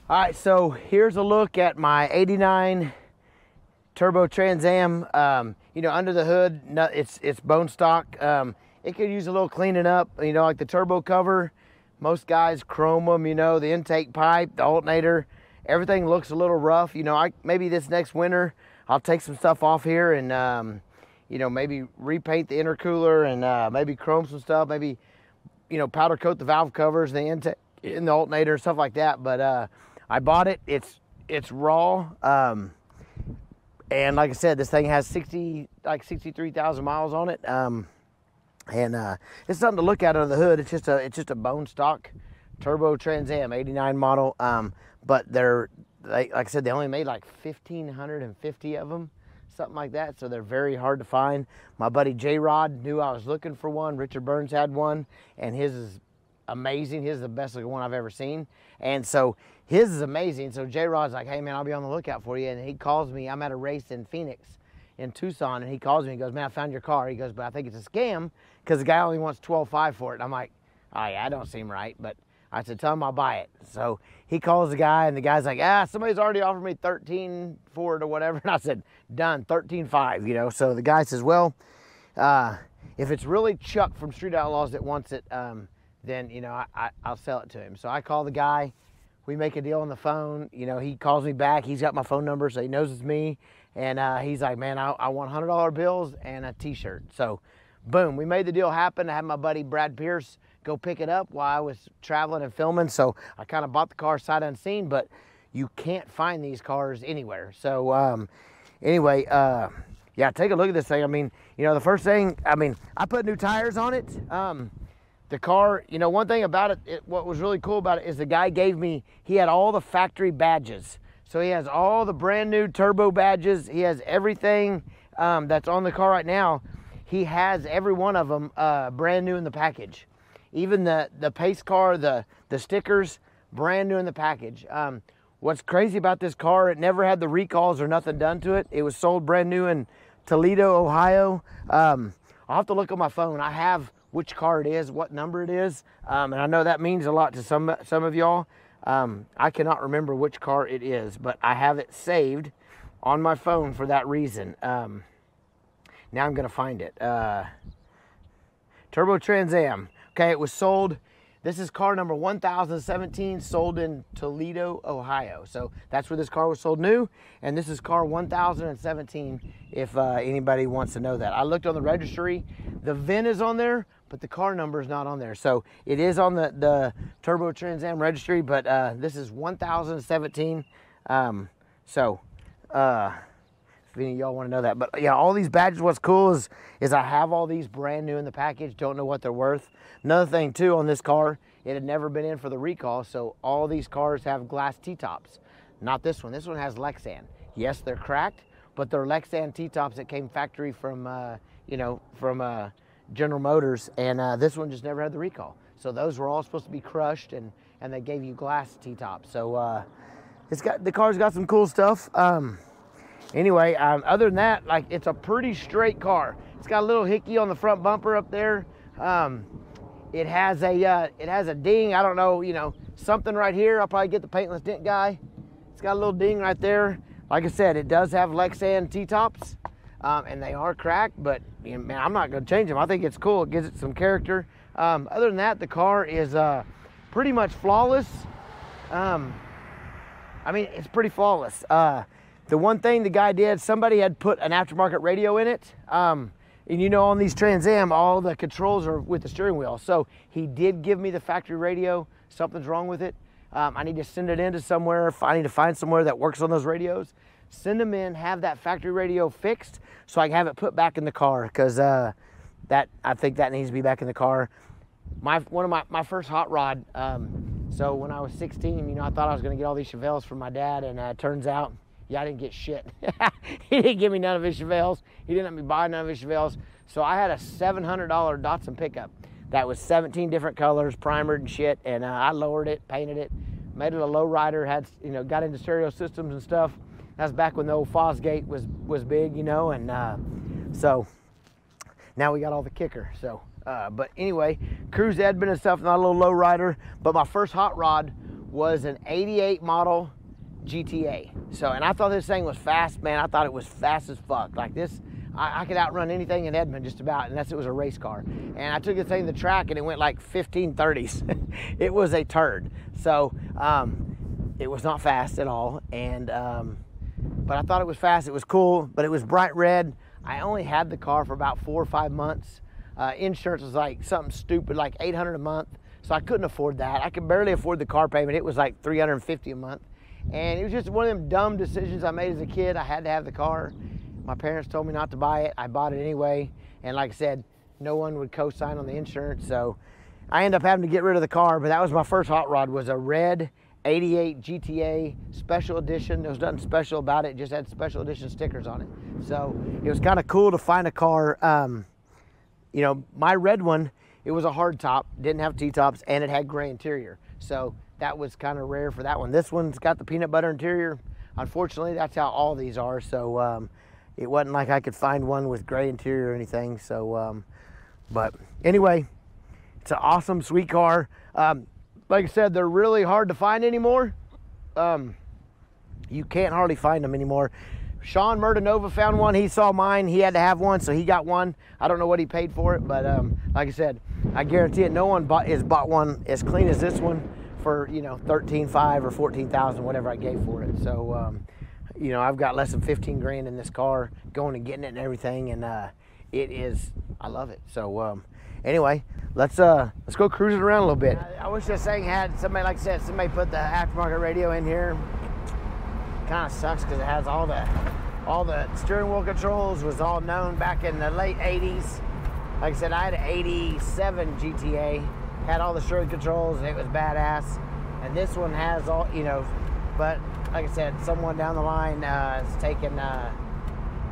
All right, so here's a look at my 89 Turbo Trans Am. You know, under the hood, it's bone stock. It could use a little cleaning up, you know, like the turbo cover. Most guys chrome them, you know, the intake pipe, the alternator, everything looks a little rough. You know, maybe this next winter, I'll take some stuff off here and, you know, maybe repaint the intercooler and maybe chrome some stuff, maybe, you know, powder coat the valve covers, the intake in the alternator, stuff like that. But I bought it. It's raw, and like I said, this thing has 63,000 miles on it. And it's something to look at under the hood. It's just a bone stock Turbo Trans Am 89 model. But like I said, they only made like 1,550 of them, something like that. So they're very hard to find. My buddy JRod knew I was looking for one. Richard Burns had one, and his is amazing. His is the best looking one I've ever seen. And so his is amazing. So JRod's like, hey man, I'll be on the lookout for you. And he calls me. I'm at a race in Phoenix, in Tucson, and he calls me. He goes, man, I found your car. He goes, but I think it's a scam because the guy only wants $12,500 for it. And I'm like, oh yeah, that don't seem right. But I said, tell him I'll buy it. So he calls the guy, and the guy's like, somebody's already offered me $13,400 or whatever. And I said, done, $13,500, you know. So the guy says, well, if it's really Chuck from Street Outlaws that wants it, then, you know, I'll sell it to him. So I call the guy. We make a deal on the phone. You know, he calls me back. He's got my phone number, so he knows it's me. And he's like, man, I want $100 bills and a t-shirt. So boom, we made the deal happen. I had my buddy Brad Pierce go pick it up while I was traveling and filming. So I kind of bought the car sight unseen, but you can't find these cars anywhere. So anyway, yeah, take a look at this thing. I mean, you know, the first thing, I mean, I put new tires on it. The car, you know, one thing about it, what was really cool about it is the guy gave me, he had all the factory badges. So he has all the brand new turbo badges. He has everything that's on the car right now. He has every one of them brand new in the package. Even the Pace car, the stickers, brand new in the package. What's crazy about this car, it never had the recalls or nothing done to it. It was sold brand new in Toledo, Ohio. I'll have to look on my phone. I have which car it is, what number it is, and I know that means a lot to some of y'all. I cannot remember which car it is, but I have it saved on my phone for that reason. Now I'm gonna find it. Turbo Trans Am. Okay, it was sold. This is car number 1017, sold in Toledo, Ohio. So that's where this car was sold new, and this is car 1017 if anybody wants to know that. I looked on the registry. The VIN is on there, but the car number is not on there. So it is on the Turbo Trans Am registry, but this is 1017. If any of y'all want to know that. But yeah, all these badges, what's cool is I have all these brand new in the package, don't know what they're worth. Another thing too on this car, it had never been in for the recall, so all these cars have glass T-tops. Not this one. This one has lexan. Yes, they're cracked, but they're lexan T-tops that came factory from, you know, from General Motors, and this one just never had the recall. So those were all supposed to be crushed, and they gave you glass T-tops. So the car's got some cool stuff. Anyway, other than that, like, it's a pretty straight car. It's got a little hickey on the front bumper up there. It has a ding. I don't know, you know, something right here. I'll probably get the paintless dent guy. It's got a little ding right there. Like I said, it does have lexan T-tops, and they are cracked, but you know, man, I'm not going to change them. I think it's cool. It gives it some character. Other than that, the car is pretty much flawless. I mean, it's pretty flawless. The one thing the guy did, somebody had put an aftermarket radio in it. And you know, on these Trans Am, all the controls are with the steering wheel. So he did give me the factory radio. Something's wrong with it. I need to send it into somewhere. I need to find somewhere that works on those radios. Send them in, have that factory radio fixed so I can have it put back in the car, because I think that needs to be back in the car. One of my first hot rod, so when I was 16, you know, I thought I was going to get all these Chevelles from my dad, and it turns out, yeah, I didn't get shit. He didn't give me none of his Chevelles. He didn't let me buy none of his Chevelles. So I had a $700 Datsun pickup that was 17 different colors, primered and shit, and I lowered it, painted it, made it a low rider, had, you know, got into stereo systems and stuff. That's back when the old Fosgate was big, you know, and so now we got all the kicker. So, but anyway, cruise Edmond and stuff, not a little low rider, but my first hot rod was an 88 model GTA. So, and I thought this thing was fast, man. I thought it was fast as fuck. Like this, I could outrun anything in Edmond just about, unless it was a race car. And I took the thing to the track and it went like 1530s. It was a turd. So, it was not fast at all. And, but I thought it was fast. It was cool, but it was bright red. I only had the car for about 4 or 5 months. Insurance was like something stupid, like $800 a month. So I couldn't afford that. I could barely afford the car payment. It was like $350 a month. And it was just one of them dumb decisions I made as a kid. I had to have the car. My parents told me not to buy it. I bought it anyway. And like I said, no one would co-sign on the insurance. So I ended up having to get rid of the car. But that was my first hot rod, was a red 88 GTA special edition. There was nothing special about it. It just had special edition stickers on it. So it was kind of cool to find a car. You know, my red one, it was a hard top, didn't have T-tops, and it had gray interior. So that was kind of rare for that one. This one's got the peanut butter interior. Unfortunately, that's how all these are. So it wasn't like I could find one with gray interior or anything. So, but anyway, it's an awesome, sweet car. Like I said, they're really hard to find anymore. You can't hardly find them anymore. Sean Murdanova found one. He saw mine. He had to have one, so he got one. I don't know what he paid for it, but like I said, I guarantee it, no one has bought one as clean as this one for, you know, $13,500 or $14,000, whatever I gave for it. So, you know, I've got less than 15 grand in this car, going and getting it and everything, and it is, I love it. So, anyway, let's go cruising around a little bit. I wish this thing had somebody, like I said, somebody put the aftermarket radio in here. Kind of sucks because it has all the steering wheel controls, was all known back in the late 80s. Like I said, I had an 87 GTA, had all the steering controls, and it was badass. And this one has all, you know, but like I said, someone down the line has taken,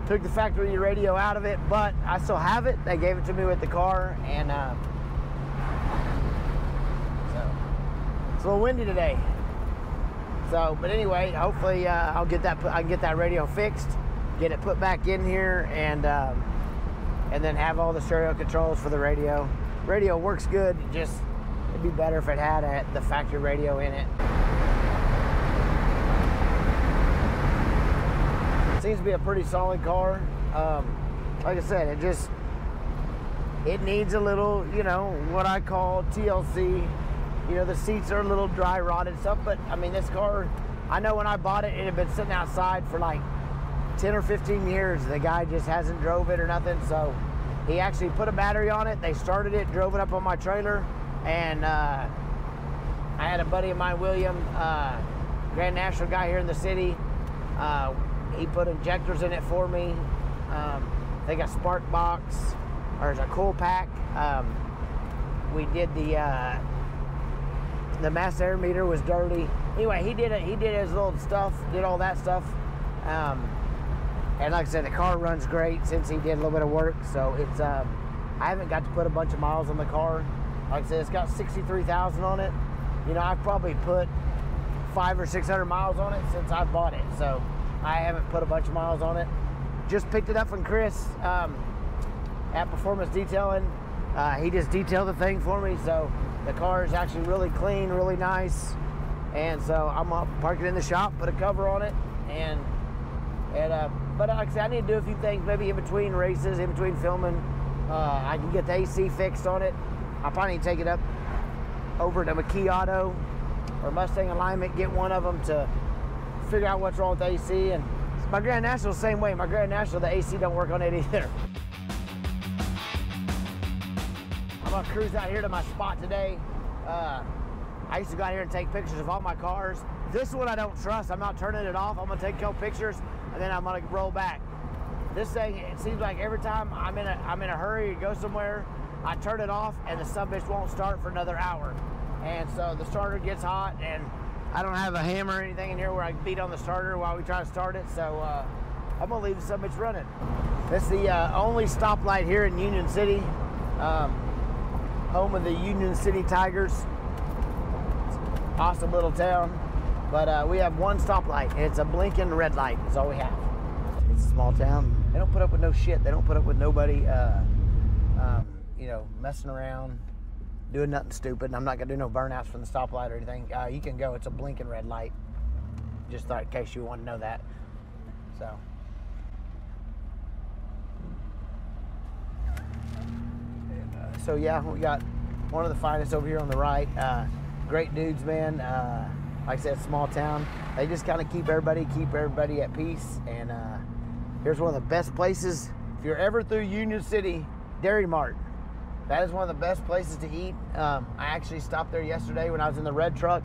took the factory radio out of it, but I still have it. They gave it to me with the car, and so it's a little windy today. So, but anyway, hopefully I can get that radio fixed, get it put back in here, and then have all the stereo controls for the radio. Radio works good. It'd be better if it had the factory radio in it. Seems to be a pretty solid car. Like I said, it needs a little, you know, what I call TLC. You know, the seats are a little dry rotted stuff, but I mean, this car, I know when I bought it, it had been sitting outside for like 10 or 15 years. The guy just hasn't drove it or nothing, so he actually put a battery on it. They started it, drove it up on my trailer, and I had a buddy of mine, William, Grand National guy here in the city. He put injectors in it for me. They got spark box, or there's a cool pack. We did the mass air meter was dirty. Anyway, he did his little stuff, did all that stuff. And like I said, the car runs great since he did a little bit of work. So it's, I haven't got to put a bunch of miles on the car. Like I said, it's got 63,000 on it. You know, I've probably put 500 or 600 miles on it since I bought it. So I haven't put a bunch of miles on it. Just picked it up from Chris at Performance Detailing. He just detailed the thing for me. So the car is actually really clean, really nice. And so I'm gonna park it in the shop, put a cover on it, and but like I said, I need to do a few things, maybe in between races, in between filming. I can get the AC fixed on it. I'll probably need to take it up over to McKee Auto or Mustang Alignment, get one of them to figure out what's wrong with the AC. And my Grand National the same way. My Grand National, the AC don't work on it either. I'm gonna cruise out here to my spot today. I used to go out here and take pictures of all my cars. This one I don't trust. I'm not turning it off. I'm gonna take a couple pictures and then I'm gonna roll back. This thing, it seems like every time I'm in a hurry to go somewhere, I turn it off and the subbitch won't start for another hour. And so the starter gets hot, and I don't have a hammer or anything in here where I can beat on the starter while we try to start it. So I'm gonna leave the subbitch running. This is the only stoplight here in Union City, home of the Union City Tigers. Awesome little town. But we have one stoplight, and it's a blinking red light. That's all we have. It's a small town. They don't put up with no shit. They don't put up with nobody, you know, messing around. doing nothing stupid, and I'm not gonna do no burnouts from the stoplight or anything. You can go. It's a blinking red light. Just thought in case you want to know that. So yeah, we got one of the finest over here on the right. Great dudes, man. Like I said, small town. They just kind of keep everybody at peace. And here's one of the best places. If you're ever through Union City, Dairy Mart. That is one of the best places to eat. I actually stopped there yesterday when I was in the red truck,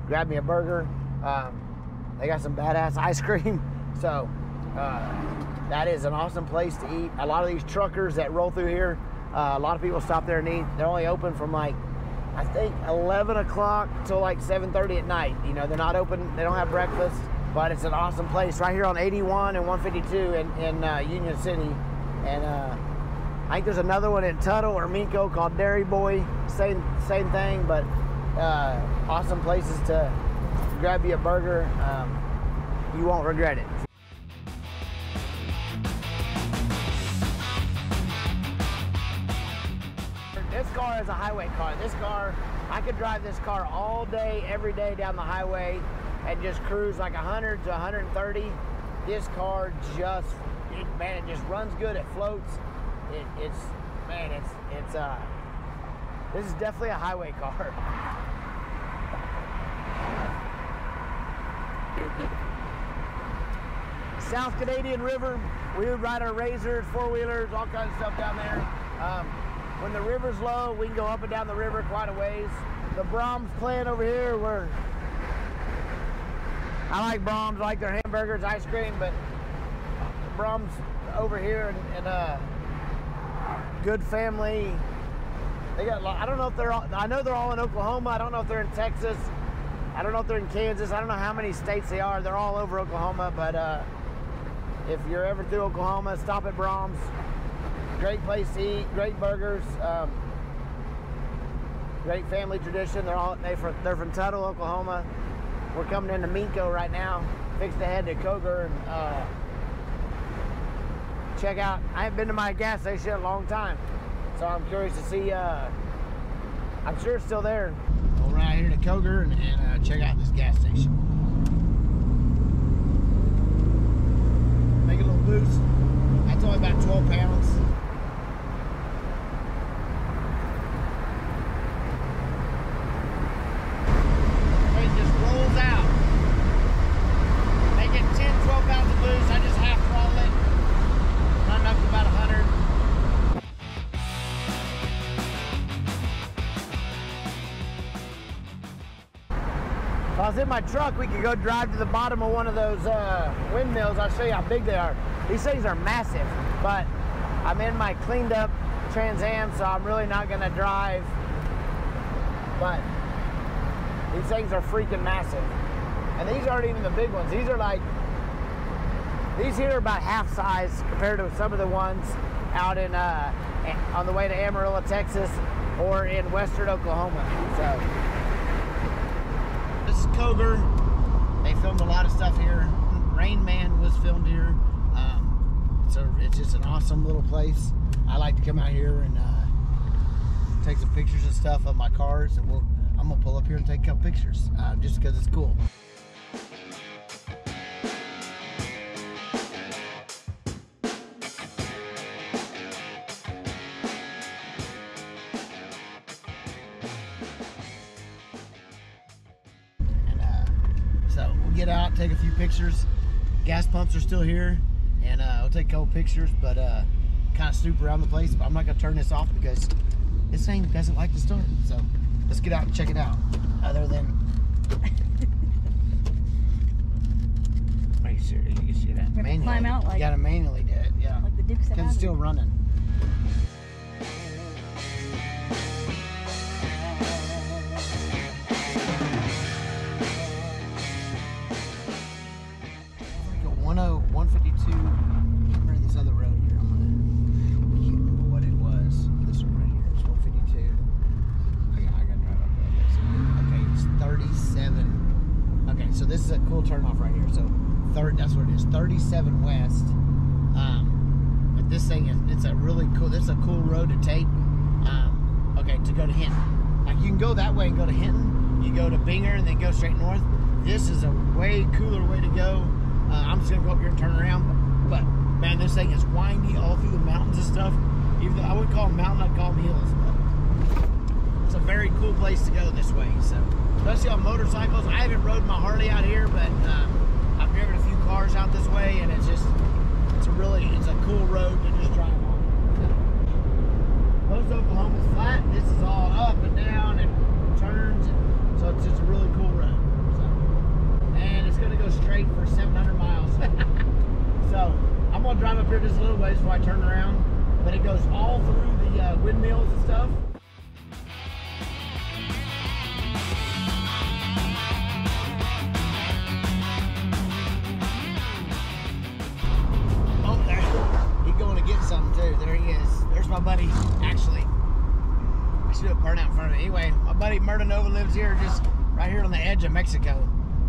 grabbed me a burger. They got some badass ice cream. So that is an awesome place to eat. A lot of these truckers that roll through here, a lot of people stop there and eat. They're only open from like, I think 11 o'clock till like 7:30 at night. You know, they're not open, they don't have breakfast, but it's an awesome place right here on 81 and 152 in Union City. And I think there's another one in Tuttle or Minco called Dairy Boy. Same thing, but awesome places to grab you a burger. You won't regret it. This car is a highway car. This car, I could drive this car all day, every day down the highway and just cruise like 100 to 130. This car just, man, it just runs good. It floats. This is definitely a highway car. South Canadian River, we would ride our razors, four-wheelers, all kinds of stuff down there. When the river's low, we can go up and down the river quite a ways. The Brahms plant over here, I like Brahms, I like their hamburgers, ice cream, but Brahms over here and good family. They got, I don't know if they're all, I know they're all in Oklahoma. I don't know if they're in Texas. I don't know if they're in Kansas. I don't know how many states they are. They're all over Oklahoma, but if you're ever through Oklahoma, stop at Brahms. Great place to eat, great burgers, great family tradition. They're from Tuttle, Oklahoma. We're coming into Minco right now. Fixed to head to Coger and check out. I haven't been to my gas station in a long time, so I'm curious to see. I'm sure it's still there. We'll ride here to Coger and check out this gas station. Make a little boost. That's only about 12 pounds. It just rolls out. Make it 10, 12 pounds of boost. I just half throttle it. Running up to about 100. If I was in my truck, we could go drive to the bottom of one of those windmills. I'll show you how big they are. These things are massive, but I'm in my cleaned up Trans Am, so I'm really not gonna drive. But these things are freaking massive. And these aren't even the big ones. These are like, these here are about half size compared to some of the ones out in on the way to Amarillo, Texas, or in western Oklahoma. So this is Coger. They filmed a lot of stuff here. Rain Man was filmed here. So it's just an awesome little place. I like to come out here and take some pictures and stuff of my cars, and I'm gonna pull up here and take a couple pictures just because it's cool. So we'll get out, take a few pictures. Gas pumps are still here, and I'll take a couple pictures, but kind of snoop around the place. But I'm not gonna turn this off because this thing doesn't like to start. So let's get out and check it out. Other than, are you serious? You can see that manually. Climb out like, you gotta manually do it, yeah. Like the Dukes of Because it's still running. Like a 152. Remember this other road here? I can't remember what it was. This one right here. It's 152. I gotta drive up there. Okay, it's 37. Okay, so this is a cool turnoff right here. So that's what it is. 37 west. But this thing is, it's a really cool. This is a cool road to take. Okay, to go to Hinton. Like you can go that way and go to Hinton, you go to Binger and then go straight north. This is a way cooler way to go. I'm just gonna go up here and turn around, but man, this thing is windy all through the mountains and stuff. Even though I wouldn't call them mountain, I'd call them hills, but it's a very cool place to go this way. So, especially on motorcycles. I haven't rode my Harley out here, but I've driven a few cars out this way, and it's a cool road to just drive on. Most Oklahoma's flat. This is all up and down and turns, and so it's just a really cool road. So, and it's gonna go straight for 700 miles. So I'm gonna drive up here just a little ways before I turn around, but it goes all through the windmills and stuff. Oh, there, he's going to get something too. There he is. There's my buddy. Actually, I should have burned out in front of me. Anyway, my buddy Murdanova lives here, just right here on the edge of Mexico.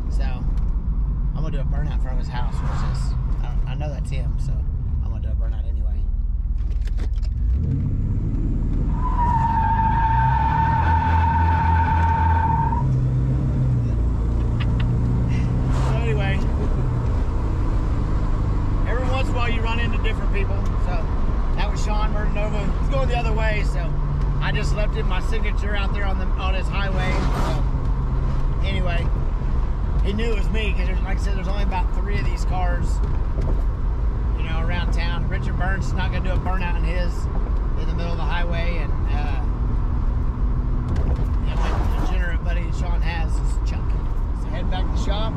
So I'm gonna do a burnout in front of his house. What's this? I know that's him, so I'm gonna do a burnout anyway. So anyway, every once in a while you run into different people. So that was Sean Murdanova. He's going the other way, so I just left him my signature out there on his highway. So anyway, he knew it was me because, like I said, there's only about 3 of these cars, you know, around town. Richard Burns is not going to do a burnout in his in the middle of the highway, and my degenerate buddy Sean has is Chuck. So head back to the shop.